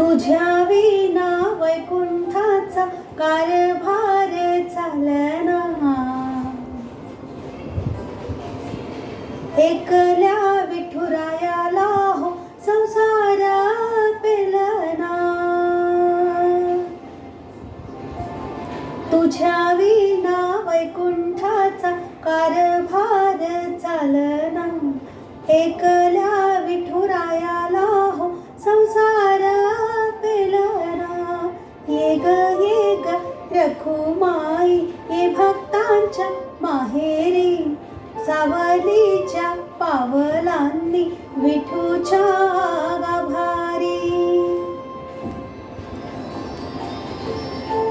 तुझ्या विना वैकुंठाचा कारभार चालना, एकल्या विठुरायाला हो संसार पेलना. तुझ्या विना वैकुंठाचा कारभार चालना, एकल्या विठुरायाला हो संसार पेलना. ये ग रखुमाई ये भक्तांच्या माहेरी, सावलीच्या पावलांनी विठूच्या गाभारी.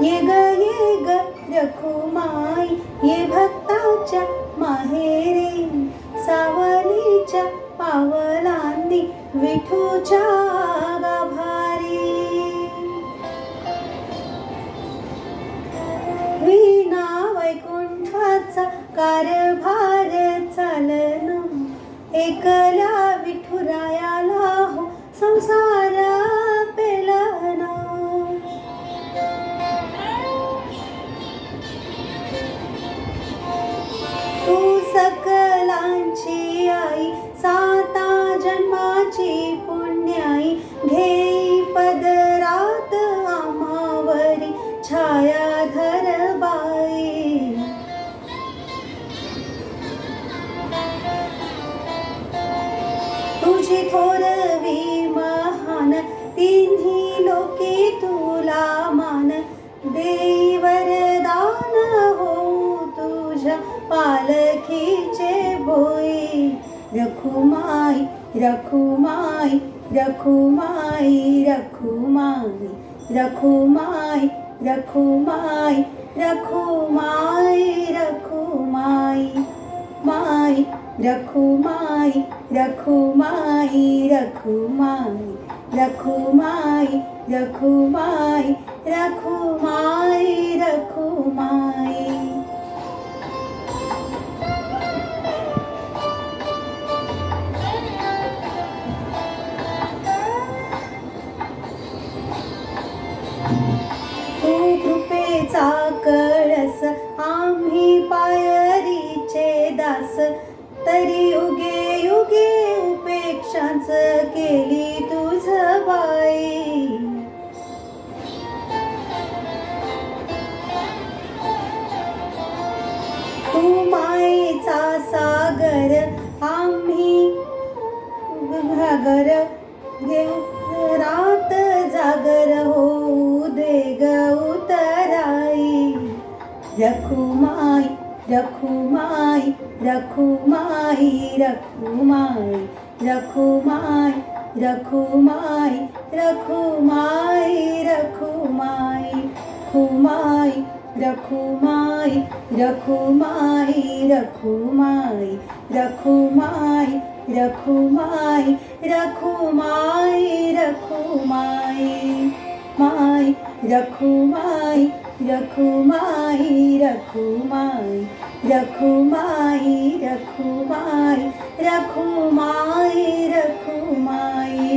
ये ग रखुमाई ये भक्ताच्या माहेरी, सावलीच्या पावलांनी विठूच्या गाभारी. विना वैकुंठाचा कारभार चालना, एकल्या विठुरायाला हो संसार पेलना. तू सकलांची आई, साता जन्माची पुण्याई, घेई पदरात आम्हावरी छायाधर बाई. तुझी थोरवी महान, तिन्ही लोके तुला मान, देई वरदान हो तुझ्या पालखीचे भोई. रखुमाई रखुमाई रखुमाई रखुमाई रखुमाई रखुमाई रखुमाई रखुमाई माई. रखुमाई रखुमाई रखुमाई रखुमाई रखुमाई रखुमाई रखुमाई. तू कृपेचा कळस, आम्ही पायरीचे दास, तरी युगे युगे उपेक्षाच केली तुझ बाई. तू मायेचा सागर, आम्ही घागर घेऊ रात जागर होऊ दे ग उतराई. रखुमाई रखुमाई रखुमाई रखुमाई रखुमाई रखुमाई रखुमाई रखुमाई खुमाई रखुमाई रखुमाई रखुमाई रखुमाई रखुमाई रखुमाई रखुमाई माई. रखुमाई रखुमाई रखुमाई रखुमाई रखुमाई रखुमाई रखुमाई.